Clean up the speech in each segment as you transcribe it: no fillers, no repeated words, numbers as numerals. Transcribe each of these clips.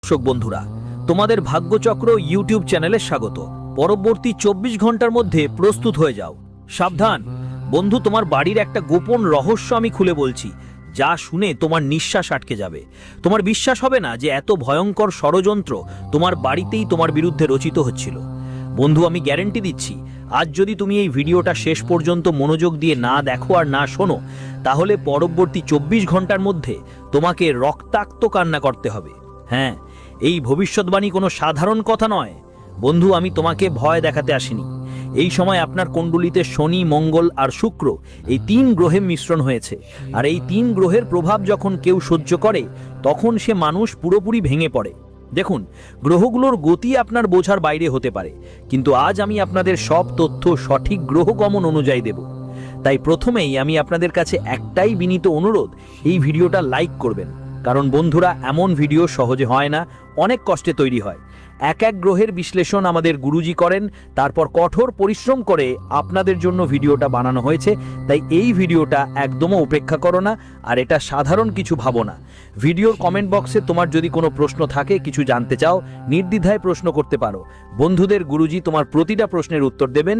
দর্শক বন্ধুরা, তোমাদের ভাগ্যচক্র ইউটিউব চ্যানেলে স্বাগত। পরবর্তী 24 ঘন্টার মধ্যে প্রস্তুত হয়ে যাও। সাবধান বন্ধু, তোমার বাড়ির একটা গোপন রহস্য আমি খুলে বলছি, যা শুনে তোমার নিঃশ্বাস আটকে যাবে। তোমার বিশ্বাস হবে না যে এত ভয়ঙ্কর ষড়যন্ত্র তোমার বাড়িতেই তোমার বিরুদ্ধে রচিত হচ্ছিল। বন্ধু, আমি গ্যারান্টি দিচ্ছি, আজ যদি তুমি এই ভিডিওটা শেষ পর্যন্ত মনোযোগ দিয়ে না দেখো আর না শোনো, তাহলে পরবর্তী 24 ঘন্টার মধ্যে তোমাকে রক্তাক্ত কান্না করতে হবে। হ্যাঁ, এই ভবিষ্যৎবাণী কোনো সাধারণ কথা নয় বন্ধু। আমি তোমাকে ভয় দেখাতে আসিনি। এই সময় আপনার কুণ্ডলিতে শনি, মঙ্গল আর শুক্র, এই 3 গ্রহের মিশ্রণ হয়েছে। আর এই 3 গ্রহের প্রভাব যখন কেউ সহ্য করে, তখন সে মানুষ পুরোপুরি ভেঙে পড়ে। দেখুন, গ্রহগুলোর গতি আপনার বোঝার বাইরে হতে পারে, কিন্তু আজ আমি আপনাদের সব তথ্য সঠিক গ্রহগমন অনুযায়ী দেব। তাই প্রথমেই আমি আপনাদের কাছে একটাই বিনীত অনুরোধ, এই ভিডিওটা লাইক করবেন। কারণ বন্ধুরা, এমন ভিডিও সহজে হয় না, অনেক কষ্টে তৈরি হয়। এক এক গ্রহের বিশ্লেষণ আমাদের গুরুজি করেন, তারপর কঠোর পরিশ্রম করে আপনাদের জন্য ভিডিওটা বানানো হয়েছে। তাই এই ভিডিওটা একদমও উপেক্ষা করো না, আর এটা সাধারণ কিছু ভাবো না। ভিডিওর কমেন্ট বক্সে তোমার যদি কোনো প্রশ্ন থাকে, কিছু জানতে চাও, নির্দ্বিধায় প্রশ্ন করতে পারো। বন্ধুদের গুরুজি তোমার প্রতিটা প্রশ্নের উত্তর দেবেন।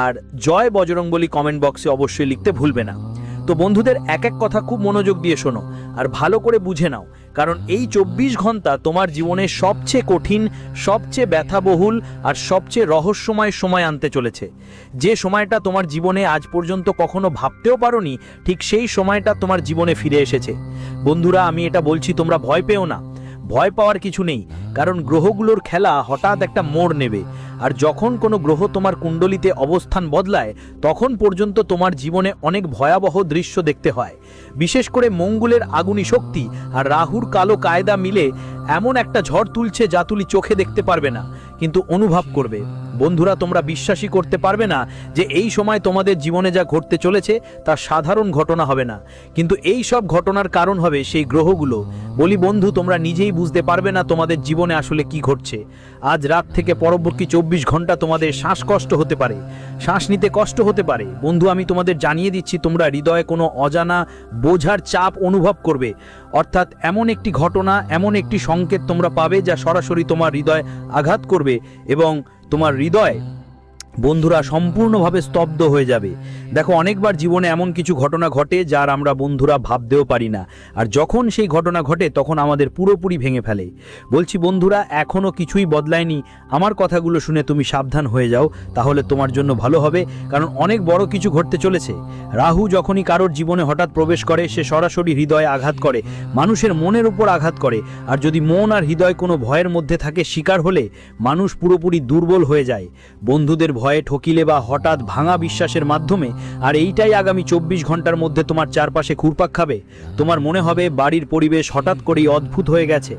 আর জয় বজরংবলী কমেন্ট বক্সে অবশ্যই লিখতে ভুলবে না। তো বন্ধুদের, এক এক কথা খুব মনোযোগ দিয়ে শোনো আর ভালো করে বুঝে নাও, কারণ এই 24 ঘন্টা তোমার জীবনে সবচেয়ে কঠিন, সবচেয়ে ব্যথাবহুল আর সবচেয়ে রহস্যময় সময় আনতে চলেছে। যে সময়টা তোমার জীবনে আজ পর্যন্ত কখনো ভাবতেও পারোনি, ঠিক সেই সময়টা তোমার জীবনে ফিরে এসেছে। বন্ধুরা, আমি এটা বলছি, তোমরা ভয় পেও না। ভয় পাওয়ার কিছু নেই, কারণ গ্রহগুলোর খেলা হঠাৎ একটা মোড় নেবে। আর যখন কোনো গ্রহ তোমার কুণ্ডলিতে অবস্থান বদলায়, তখন পর্যন্ত তোমার জীবনে অনেক ভয়াবহ দৃশ্য দেখতে হয়। বিশেষ করে মঙ্গলের আগুনি শক্তি আর রাহুর কালো কায়দা মিলে এমন একটা ঝড় তুলছে, যা তুমি চোখে দেখতে পারবে না, কিন্তু অনুভব করবে। বন্ধুরা, তোমরা বিশ্বাসই করতে পারবে না যে এই সময় তোমাদের জীবনে যা ঘটতে চলেছে তা সাধারণ ঘটনা হবে না, কিন্তু এই সব ঘটনার কারণ হবে সেই গ্রহগুলো। বলি বন্ধু, তোমরা নিজেই বুঝতে পারবে না তোমাদের জীবনে আসলে কি ঘটছে। আজ রাত থেকে পরবর্তী 24 ঘন্টা তোমাদের শ্বাসকষ্ট হতে পারে, শ্বাস নিতে কষ্ট হতে পারে। বন্ধু, আমি তোমাদের জানিয়ে দিচ্ছি, তোমরা হৃদয়ে কোনো অজানা বোঝার চাপ অনুভব করবে। অর্থাৎ এমন একটি ঘটনা, এমন একটি সংকেত তোমরা পাবে, যা সরাসরি তোমার হৃদয় আঘাত করবে এবং তোমার হৃদয় বন্ধুরা সম্পূর্ণভাবে স্তব্ধ হয়ে যাবে। দেখো, অনেকবার জীবনে এমন কিছু ঘটনা ঘটে যার আমরা বন্ধুরা ভাবতেও পারি না, আর যখন সেই ঘটনা ঘটে তখন আমাদের পুরোপুরি ভেঙে ফেলে। বলছি বন্ধুরা, এখনও কিছুই বদলায়নি। আমার কথাগুলো শুনে তুমি সাবধান হয়ে যাও, তাহলে তোমার জন্য ভালো হবে, কারণ অনেক বড় কিছু ঘটতে চলেছে। রাহু যখনই কারোর জীবনে হঠাৎ প্রবেশ করে, সে সরাসরি হৃদয়ে আঘাত করে, মানুষের মনের উপর আঘাত করে। আর যদি মন আর হৃদয় কোনো ভয়ের মধ্যে থাকে, শিকার হলে মানুষ পুরোপুরি দুর্বল হয়ে যায়। বন্ধুদের ভয়ে ঠকিলে বা হঠাৎ ভাঙা বিশ্বাসের মাধ্যমে, আর এইটাই আগামী 24 ঘন্টার মধ্যে তোমার চারপাশে ঘুরপাক খাবে। তোমার মনে হবে বাড়ির পরিবেশ হঠাৎ করেই অদ্ভুত হয়ে গেছে,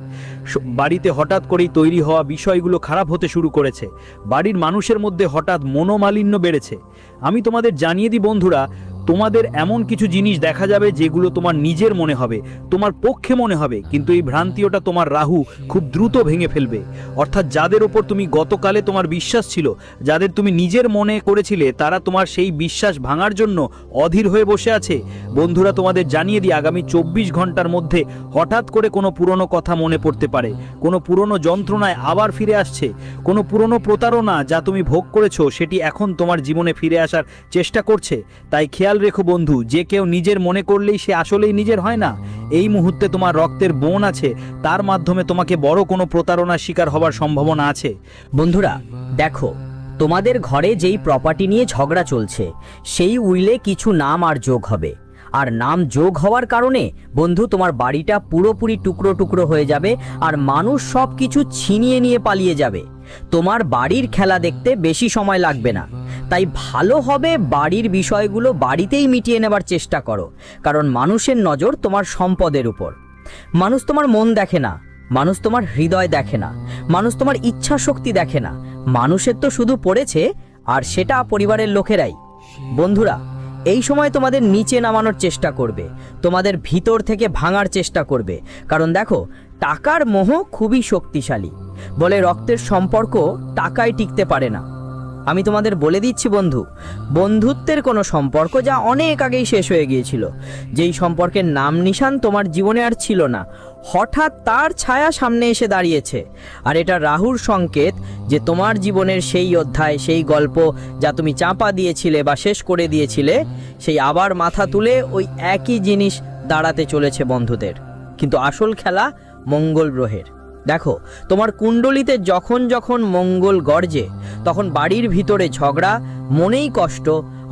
বাড়িতে হঠাৎ করেই তৈরি হওয়া বিষয়গুলো খারাপ হতে শুরু করেছে, বাড়ির মানুষের মধ্যে হঠাৎ মনোমালিন্য বেড়েছে। আমি তোমাদের জানিয়ে দিই বন্ধুরা, তোমাদের এমন কিছু জিনিস দেখা যাবে যেগুলো তোমার নিজের মনে হবে, তোমার পক্ষে মনে হবে, কিন্তু এই ভ্রান্তিটা তোমার রাহু খুব দ্রুত ভেঙে ফেলবে। অর্থাৎ যাদের ওপর তুমি গতকালে তোমার বিশ্বাস ছিল, যাদের তুমি নিজের মনে করেছিলে, তারা তোমার সেই বিশ্বাস ভাঙার জন্য অধীর হয়ে বসে আছে। বন্ধুরা, তোমাদের জানিয়ে দিই, আগামী 24 ঘন্টার মধ্যে হঠাৎ করে কোনো পুরনো কথা মনে পড়তে পারে, কোনো পুরনো যন্ত্রণায় আবার ফিরে আসছে, কোনো পুরনো প্রতারণা যা তুমি ভোগ করেছো সেটি এখন তোমার জীবনে ফিরে আসার চেষ্টা করছে। তাই খেয়াল রেখো বন্ধু, যে কেউ নিজের মনে করলেই সে আসলেই নিজের হয় না। এই মুহূর্তে তোমার রক্তের বোন আছে, তার মাধ্যমে তোমাকে বড় কোনো প্রতারণার শিকার হবার সম্ভাবনা আছে। বন্ধুরা দেখো, তোমাদের ঘরে যেই প্রপার্টি নিয়ে ঝগড়া চলছে, সেই উইলে কিছু নাম আর যোগ হবে। আর নাম যোগ হওয়ার কারণে বন্ধু, তোমার বাড়িটা পুরোপুরি টুকরো টুকরো হয়ে যাবে, আর মানুষ সব কিছু ছিনিয়ে নিয়ে পালিয়ে যাবে। তোমার বাড়ির খেলা দেখতে বেশি সময় লাগবে না। তাই ভালো হবে বাড়ির বিষয়গুলো বাড়িতেই মিটিয়ে নেবার চেষ্টা করো, কারণ মানুষের নজর তোমার সম্পদের উপর। মানুষ তোমার মন দেখে না, মানুষ তোমার হৃদয় দেখে না, মানুষ তোমার ইচ্ছা শক্তি দেখে না। মানুষের তো শুধু পড়েছে, আর সেটা পরিবারের লোকেরাই। বন্ধুরা, এই সময় তোমাদের নিচে নামানোর চেষ্টা করবে, তোমাদের ভিতর থেকে ভাঙার চেষ্টা করবে। কারণ দেখো, টাকার মোহ খুবই শক্তিশালী। বলে রক্তের সম্পর্ক টাকায় টিকতে পারে না। আমি তোমাদের বলে দিচ্ছি বন্ধু, বন্ধুত্বের কোনো সম্পর্ক যা অনেক আগেই শেষ হয়ে গিয়েছিল, যেই সম্পর্কের নাম নিশান তোমার জীবনে আর ছিল না, হঠাৎ তার ছায়া সামনে এসে দাঁড়িয়েছে। আর এটা রাহুর সংকেত যে তোমার জীবনের সেই অধ্যায়, সেই গল্প যা তুমি চাপা দিয়েছিলে বা শেষ করে দিয়েছিলে, সেই আবার মাথা তুলে ওই একই জিনিস দাঁড়াতে চলেছে বন্ধুদের। কিন্তু আসল খেলা মঙ্গল গ্রহের। দেখো, তোমার কুণ্ডলিতে যখন যখন মঙ্গল গর্জে, তখন বাড়ির ভিতরে ঝগড়া, মনেই কষ্ট,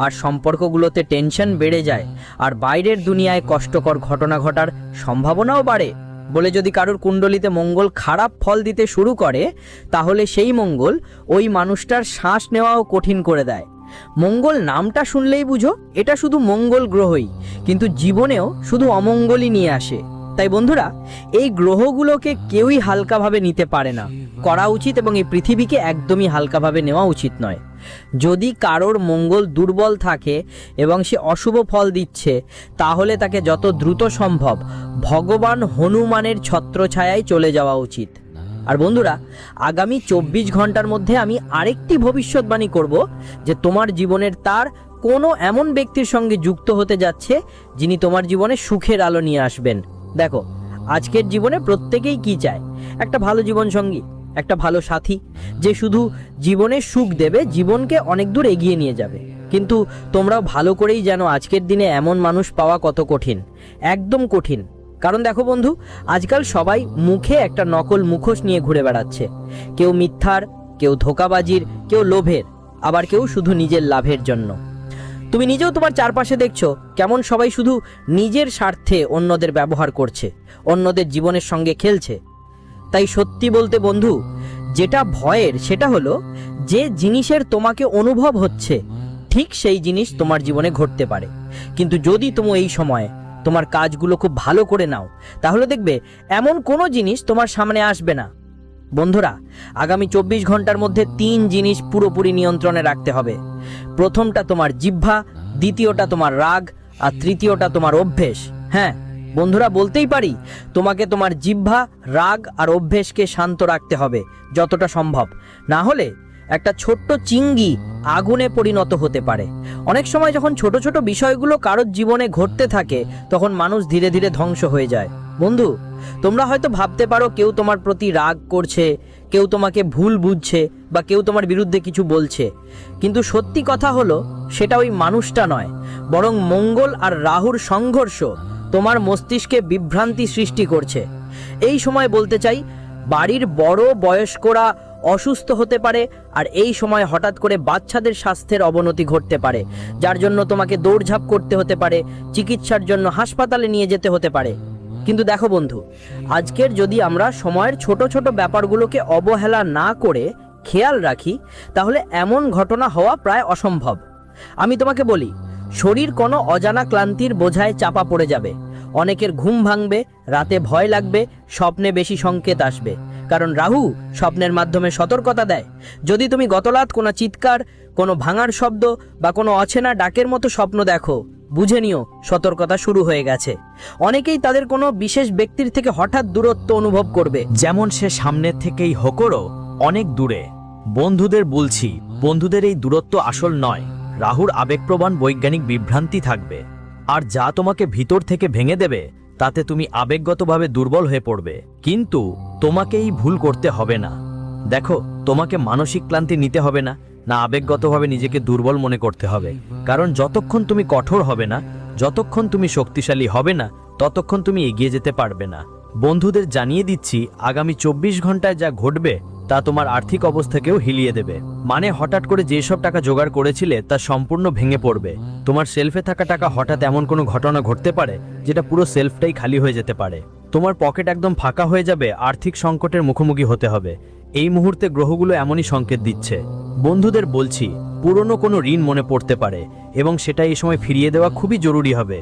আর সম্পর্কগুলোতে টেনশন বেড়ে যায়, আর বাইরের দুনিয়ায় কষ্টকর ঘটনা ঘটার সম্ভাবনাও বাড়ে। বলে যদি কারোর কুণ্ডলিতে মঙ্গল খারাপ ফল দিতে শুরু করে, তাহলে সেই মঙ্গল ওই মানুষটার শ্বাস নেওয়াও কঠিন করে দেয়। মঙ্গল নামটা শুনলেই বুঝো এটা শুধু মঙ্গল গ্রহই, কিন্তু জীবনেও শুধু অমঙ্গলই নিয়ে আসে। তাই বন্ধুরা, এই গ্রহগুলোকে কেউই হালকাভাবে নিতে পারে না, করা উচিত, এবং এই পৃথিবীকে একদমই হালকাভাবে নেওয়া উচিত নয়। যদি কারোর মঙ্গল দুর্বল থাকে এবং সে অশুভ ফল দিচ্ছে, তাহলে তাকে যত দ্রুত সম্ভব ভগবান হনুমানের ছত্রছায়ায় চলে যাওয়া উচিত। আর বন্ধুরা, আগামী 24 ঘন্টার মধ্যে আমি আরেকটি ভবিষ্যৎবাণী করব যে তোমার জীবনের তার কোনো এমন ব্যক্তির সঙ্গে যুক্ত হতে যাচ্ছে যিনি তোমার জীবনে সুখের আলো নিয়ে আসবেন। দেখো, আজকের জীবনে প্রত্যেকেই কি চায়? একটা ভালো জীবনসঙ্গী, একটা ভালো সাথী, যে শুধু জীবনে সুখ দেবে, জীবনকে অনেক দূর এগিয়ে নিয়ে যাবে। কিন্তু তোমরাও ভালো করেই জানো আজকের দিনে এমন মানুষ পাওয়া কত কঠিন, একদম কঠিন। কারণ দেখো বন্ধু, আজকাল সবাই মুখে একটা নকল মুখোশ নিয়ে ঘুরে বেড়াচ্ছে। কেউ মিথ্যার, কেউ ধোঁকাবাজির, কেউ লোভের, আবার কেউ শুধু নিজের লাভের জন্য। তুমি নিজেও তোমার চারপাশে দেখছো কেমন সবাই শুধু নিজের স্বার্থে অন্যদের ব্যবহার করছে, অন্যদের জীবনের সঙ্গে খেলছে। তাই সত্যি বলতে বন্ধু, যেটা ভয়ের সেটা হলো যে জিনিসের তোমাকে অনুভব হচ্ছে, ঠিক সেই জিনিস তোমার জীবনে ঘটতে পারে। কিন্তু যদি তুমি এই সময়ে তোমার কাজগুলো খুব ভালো করে নাও, তাহলে দেখবে এমন কোনো জিনিস তোমার সামনে আসবে না। বন্ধুরা, আগামী 24 ঘন্টার মধ্যে 3 জিনিস পুরোপুরি নিয়ন্ত্রণে রাখতে হবে। প্রথমটা তোমার জিহ্বা, দ্বিতীয়টা তোমার রাগ, আর তৃতীয়টা তোমার অভ্যেস। হ্যাঁ বন্ধুরা, বলতেই পারি তোমাকে তোমার জিহ্বা, রাগ আর অভ্যেসকে শান্ত রাখতে হবে যতটা সম্ভব। না হলে একটা ছোট্ট চিংড়ি আগুনে পরিণত হতে পারে। অনেক সময় যখন ছোট ছোট বিষয়গুলো কারোর জীবনে ঘটতে থাকে, তখন মানুষ ধীরে ধীরে ধ্বংস হয়ে যায়। বন্ধু, তোমরা হয়তো ভাবতে পারো কেউ তোমার প্রতি রাগ করছে, কেউ তোমাকে ভুল বুঝছে, বা কেউ তোমার বিরুদ্ধে কিছু বলছে। কিন্তু সত্যি কথা হলো সেটা ওই মানুষটা নয়, বরং মঙ্গল আর রাহুর সংঘর্ষ তোমার মস্তিষ্কে বিভ্রান্তি সৃষ্টি করছে। এই সময় বলতে চাই, বাড়ির বড় বয়স্করা অসুস্থ হতে পারে, আর এই সময় হঠাৎ করে বাচ্চাদের স্বাস্থ্যের অবনতি ঘটতে পারে, যার জন্য তোমাকে দৌড়ঝাঁপ করতে হতে পারে, চিকিৎসার জন্য হাসপাতালে নিয়ে যেতে হতে পারে। কিন্তু দেখো বন্ধু, আজকের যদি আমরা সময়ের ছোট ছোট ব্যাপারগুলোকে অবহেলা না করে খেয়াল রাখি, তাহলে এমন ঘটনা হওয়া প্রায় অসম্ভব। আমি তোমাকে বলি, শরীর কোনো অজানা ক্লান্তির বোঝায় চাপা পড়ে যাবে, অনেকের ঘুম ভাঙবে, রাতে ভয় লাগবে, স্বপ্নে বেশি সংকেত আসবে, কারণ রাহু স্বপ্নের মাধ্যমে সতর্কতা দেয়। যদি তুমি গতরাত কোনো চিৎকার, কোনো ভাঙার শব্দ বা কোনো অচেনা ডাকের মতো স্বপ্ন দেখো, বুঝে নিও সতর্কতা শুরু হয়ে গেছে। অনেকেই তাদের কোনো বিশেষ ব্যক্তির থেকে হঠাৎ দূরত্ব অনুভব করবে, যেমন সে সামনের থেকেই হোকরো অনেক দূরে। বন্ধুদের বলছি, বন্ধুদের এই দূরত্ব আসল নয়, রাহুর আবেগপ্রবণ বৈজ্ঞানিক বিভ্রান্তি থাকবে। আর যা তোমাকে ভিতর থেকে ভেঙে দেবে, তাতে তুমি আবেগগতভাবে দুর্বল হয়ে পড়বে। কিন্তু তোমাকে এই ভুল করতে হবে না। দেখো, তোমাকে মানসিক ক্লান্তি নিতে হবে না, না আবেগগতভাবে নিজেকে দুর্বল মনে করতে হবে। কারণ যতক্ষণ তুমি কঠোর হবে না, যতক্ষণ তুমি শক্তিশালী হবে না, ততক্ষণ তুমি এগিয়ে যেতে পারবে না। বন্ধুদের জানিয়ে দিচ্ছি, আগামী 24 ঘন্টায় যা ঘটবে তা তোমার আর্থিক অবস্থাকেও হিলিয়ে দেবে। মানে হঠাৎ করে যেসব টাকা জোগাড় করেছিলে তা সম্পূর্ণ ভেঙে পড়বে। তোমার সেলফে থাকা টাকা হঠাৎ এমন কোনো ঘটনা ঘটতে পারে যেটা পুরো সেলফটাই খালি হয়ে যেতে পারে। তোমার পকেট একদম ফাঁকা হয়ে যাবে, আর্থিক সংকটের মুখোমুখি হতে হবে। এই মুহূর্তে গ্রহগুলো এমনই সংকেত দিচ্ছে। বন্ধুদের বলছি, পুরনো কোনো ঋণ মনে পড়তে পারে এবং সেটা এই সময় ফিরিয়ে দেওয়া খুবই জরুরি হবে।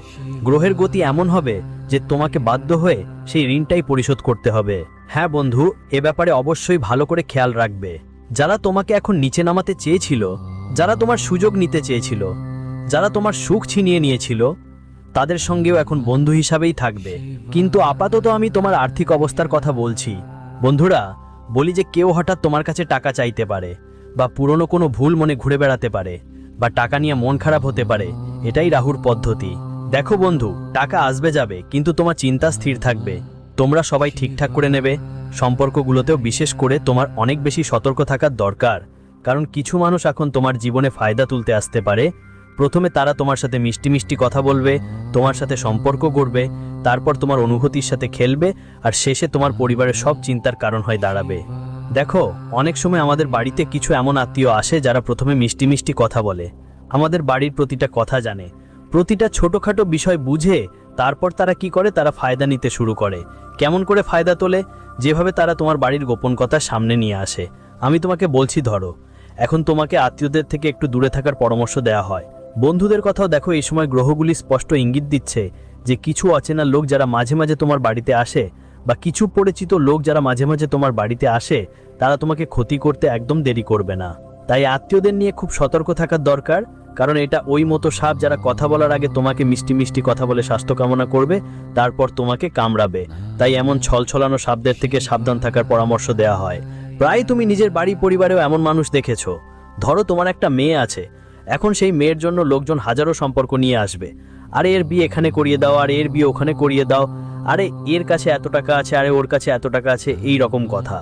গ্রহের গতি এমন হবে যে তোমাকে বাধ্য হয়ে সেই ঋণটাই পরিশোধ করতে হবে। হ্যাঁ বন্ধু, এ ব্যাপারে অবশ্যই ভালো করে খেয়াল রাখবে। যারা তোমাকে এখন নিচে নামাতে চেয়েছিল, যারা তোমার সুযোগ নিতে চেয়েছিল, যারা তোমার সুখ ছিনিয়ে নিয়েছিল, তাদের সঙ্গেও এখন বন্ধু হিসাবেই থাকবে। কিন্তু আপাতত আমি তোমার আর্থিক অবস্থার কথা বলছি। বন্ধুরা, বলি যে কেউ হঠাৎ তোমার কাছে টাকা চাইতে পারে, বা পুরনো কোনো ভুল মনে ঘুরে বেড়াতে পারে, বা টাকা নিয়ে মন খারাপ হতে পারে। এটাই রাহুর পদ্ধতি। দেখো বন্ধু, টাকা আসবে যাবে, কিন্তু তোমার চিন্তা স্থির থাকবে। তোমরা সবাই ঠিকঠাক করে নেবে। সম্পর্কগুলোতেও বিশেষ করে তোমার অনেক বেশি সতর্ক থাকার দরকার, কারণ কিছু মানুষ এখন তোমার জীবনে ফায়দা তুলতে আসতে পারে। প্রথমে তারা তোমার সাথে মিষ্টি মিষ্টি কথা বলবে, তোমার সাথে সম্পর্ক গড়বে, তারপর তোমার অনুভূতির সাথে খেলবে, আর শেষে তোমার পরিবারের সব চিন্তার কারণ হয়ে দাঁড়াবে। দেখো, অনেক সময় আমাদের বাড়িতে কিছু এমন আত্মীয় আসে যারা প্রথমে মিষ্টি মিষ্টি কথা বলে, আমাদের বাড়ির প্রতিটা কথা জানে, প্রতিটা ছোটখাটো বিষয় বুঝে, তারপর তারা কি করে, তারা ফায়দা নিতে শুরু করে। কেমন করে ফায়দা তোলে? যেভাবে তারা তোমার বাড়ির গোপন কথা সামনে নিয়ে আসে। আমি তোমাকে বলছি, ধরো এখন তোমাকে আত্মীয়দের থেকে একটু দূরে থাকার পরামর্শ দেওয়া হয়। বন্ধুদের কথাও দেখো, এই সময় গ্রহগুলি স্পষ্ট ইঙ্গিত দিচ্ছে যে কিছু অচেনা লোক যারা মাঝে মাঝে তোমার বাড়িতে আসে, বা কিছু পরিচিত লোক যারা মাঝে মাঝে তোমার বাড়িতে আসে, তারা তোমাকে ক্ষতি করতে একদম দেরি করবে না। তাই আত্মীয়দের নিয়ে খুব সতর্ক থাকার দরকার, কারণ এটা ওই মতো সাপ যারা কথা বলার আগে তোমাকে মিষ্টি মিষ্টি কথা বলে স্বাস্থ্য কামনা করবে, তারপর তোমাকে কামড়াবে। তাই এমন ছলছলানো সাপদের থেকে সাবধান থাকার পরামর্শ দেওয়া হয়। প্রায় তুমি নিজের বাড়ি পরিবারেও এমন মানুষ দেখেছো। ধরো তোমার একটা মেয়ে আছে, এখন সেই মেয়ের জন্য লোকজন হাজারো সম্পর্ক নিয়ে আসবে। আরে এর বিয়ে এখানে করিয়ে দাও, আরে এর বিয়ে ওখানে করিয়ে দাও, আরে এর কাছে এত টাকা আছে, আরে ওর কাছে এত টাকা আছে, এই রকম কথা।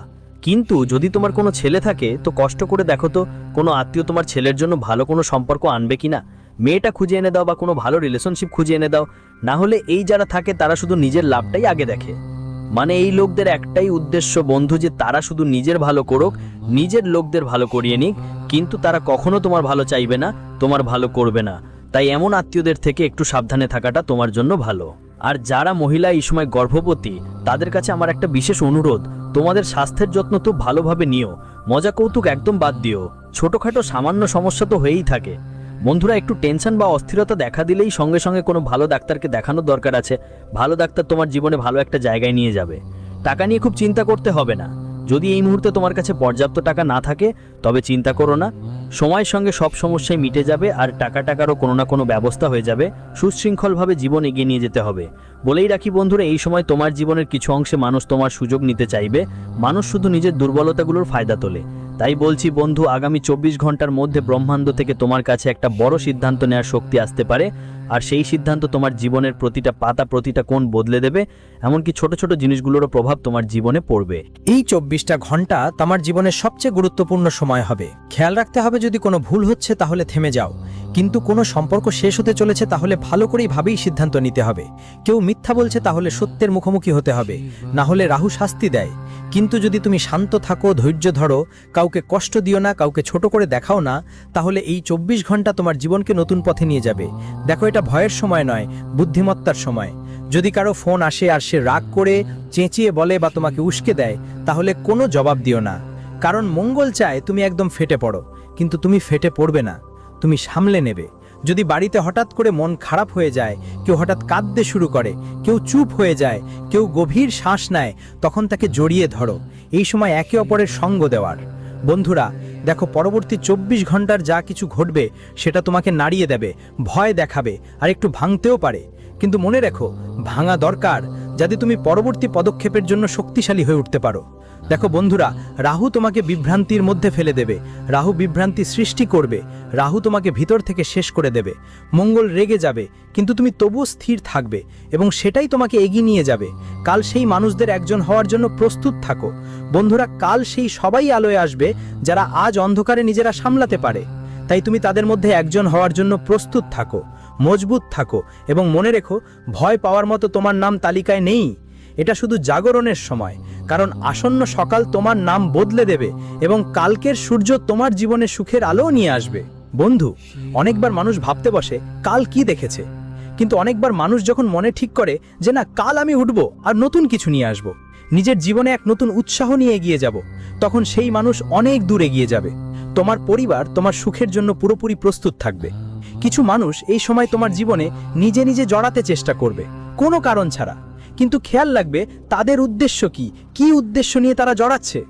কিন্তু যদি তোমার কোনো ছেলে থাকে, তো কষ্ট করে দেখো তো কোনো আত্মীয় তোমার ছেলের জন্য ভালো কোনো সম্পর্ক আনবে কিনা। মেয়েটা খুঁজে এনে দাও বা কোনো ভালো রিলেশনশিপ খুঁজে এনে দাও। না হলে এই যারা থাকে তারা শুধু নিজের লাভটাই আগে দেখে। মানে এই লোকদের একটাই উদ্দেশ্য বন্ধু, যে তারা শুধু নিজের ভালো করুক, নিজের লোকদের ভালো করিয়ে নিক, কিন্তু তারা কখনো তোমার ভালো চাইবে না, তোমার ভালো করবে না। তাই এমন আত্মীয়দের থেকে একটু সাবধানে থাকাটা তোমার জন্য ভালো। আর যারা মহিলা এই সময় গর্ভবতী, তাদের কাছে আমার একটা বিশেষ অনুরোধ, তোমাদের স্বাস্থ্যের যত্ন তো ভালোভাবে নিও, মজা কৌতুক একদম বাদ দিও। ছোটখাটো সামান্য সমস্যা তো হয়েই থাকে। বন্ধুরা, একটু টেনশন বা অস্থিরতা দেখা দিলেই সঙ্গে সঙ্গে কোনো ভালো ডাক্তারকে দেখানোর দরকার আছে। ভালো ডাক্তার তোমার জীবনে ভালো একটা জায়গায় নিয়ে যাবে। টাকা নিয়ে খুব চিন্তা করতে হবে না। যদি এই মুহূর্তে তোমার কাছে পর্যাপ্ত টাকা না থাকে, তবে চিন্তা করো না, সময়ের সঙ্গে সব সমস্যাই মিটে যাবে, আর টাকারও কোনো না কোনো ব্যবস্থা হয়ে যাবে। সুশৃঙ্খলভাবে জীবন এগিয়ে নিয়ে যেতে হবে। বলেই রাখি বন্ধুরা, এই সময় তোমার জীবনের কিছু অংশে মানুষ তোমার সুযোগ নিতে চাইবে। মানুষ শুধু নিজের দুর্বলতাগুলোর ফায়দা তোলে। তাই বলছি বন্ধু, আগামী 24 ঘন্টার মধ্যে ব্রহ্মাণ্ড থেকে তোমার কাছে একটা বড় সিদ্ধান্ত নেওয়ার শক্তি আসতে পারে, আর সেই সিদ্ধান্ত তোমার জীবনের প্রতিটা পাতা, প্রতিটা কোণ বদলে দেবে। এমনকি ছোট ছোট জিনিসগুলোরও প্রভাব তোমার জীবনে পড়বে। এই 24টা ঘন্টা তোমার জীবনের সবচেয়ে গুরুত্বপূর্ণ সময় হবে। খেয়াল রাখতে হবে, যদি কোনো ভুল হচ্ছে তাহলে থেমে যাও, কিন্তু কোনো সম্পর্ক শেষ হতে চলেছে তাহলে ভালো করেই ভাবেই সিদ্ধান্ত নিতে হবে। কেউ মিথ্যা বলছে তাহলে সত্যের মুখোমুখি হতে হবে, না হলে রাহু শাস্তি দেয়। কিন্তু যদি তুমি শান্ত থাকো, ধৈর্য ধরো, কাউকে কষ্ট দিও না, কাউকে ছোট করে দেখাও না, তাহলে এই 24 ঘন্টা তোমার জীবনকে নতুন পথে নিয়ে যাবে। দেখো, এটা ভয়ের সময় নয়, বুদ্ধিমত্তার সময়। যদি কারো ফোন আসে আর সে রাগ করে চেঁচিয়ে বলে বা তোমাকে উস্কে দেয়, তাহলে কোনো জবাব দিও না, কারণ মঙ্গল চায় তুমি একদম ফেটে পড়ো, কিন্তু তুমি ফেটে পড়বে না, তুমি সামলে নেবে। যদি বাড়িতে হঠাৎ করে মন খারাপ হয়ে যায়, কেউ হঠাৎ কাঁদতে শুরু করে, কেউ চুপ হয়ে যায়, কেউ গভীর শ্বাস নেয়, তখন তাকে জড়িয়ে ধরো। এই সময় একে অপরের সঙ্গ দেওয়ার। বন্ধুরা দেখো, পরবর্তী 24 ঘন্টার যা কিছু ঘটবে সেটা তোমাকে নাড়িয়ে দেবে, ভয় দেখাবে, আর একটু ভাঙতেও পারে। কিন্তু মনে রেখো, ভাঙা দরকার যাতে তুমি পরবর্তী পদক্ষেপের জন্য শক্তিশালী হয়ে উঠতে পারো। দেখো বন্ধুরা, রাহু তোমাকে বিভ্রান্তির মধ্যে ফেলে দেবে, রাহু বিভ্রান্তি সৃষ্টি করবে, রাহু তোমাকে ভিতর থেকে শেষ করে দেবে। মঙ্গল রেগে যাবে, কিন্তু তুমি তবুও স্থির থাকবে, এবং সেটাই তোমাকে এগিয়ে নিয়ে যাবে। কাল সেই মানুষদের একজন হওয়ার জন্য প্রস্তুত থাকো। বন্ধুরা, কাল সেই সবাই আলোয় আসবে যারা আজ অন্ধকারে নিজেরা সামলাতে পারে। তাই তুমি তাদের মধ্যে একজন হওয়ার জন্য প্রস্তুত থাকো, মজবুত থাকো, এবং মনে রেখো, ভয় পাওয়ার মতো তোমার নাম তালিকায় নেই। এটা শুধু জাগরণের সময়, কারণ আসন্ন সকাল তোমার নাম বদলে দেবে, এবং কালকের সূর্য তোমার জীবনে সুখের আলো নিয়ে আসবে। বন্ধু, অনেকবার মানুষ ভাবতে বসে কাল কি দেখেছে, কিন্তু অনেকবার মানুষ যখন মনে ঠিক করে যে না, কাল আমি উঠবো আর নতুন কিছু নিয়ে আসব, নিজের জীবনে এক নতুন উৎসাহ নিয়ে এগিয়ে যাব, তখন সেই মানুষ অনেক দূর এগিয়ে যাবে। তোমার পরিবার তোমার সুখের জন্য পুরোপুরি প্রস্তুত থাকবে। কিছু মানুষ এই সময় তোমার জীবনে নিজে নিজে জড়াতে চেষ্টা করবে, কোনো কারণ ছাড়া, কিন্তু খেয়াল রাখবে তাদের উদ্দেশ্য কি উদ্দেশ্য নিয়ে তারা জড়াচ্ছে।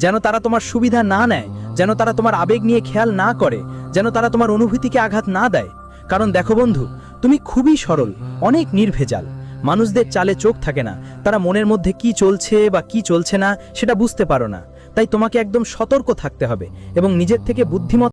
যেন তারা তোমার সুবিধা না নেয়, যেন তারা তোমার আবেগ নিয়ে খেয়াল না করে, যেন তারা তোমার অনুভূতিকে আঘাত না দেয়। কারণ দেখো বন্ধু, তুমি খুবই সরল, অনেক নির্ভেজাল। মানুষদের চালে চোখ থাকে না, তারা মনের মধ্যে কি চলছে বা কি চলছে না সেটা বুঝতে পারো না। তাই তোমাকে একদম সতর্ক থাকতে হবে এবং নিজের থেকে বুদ্ধিমত্তা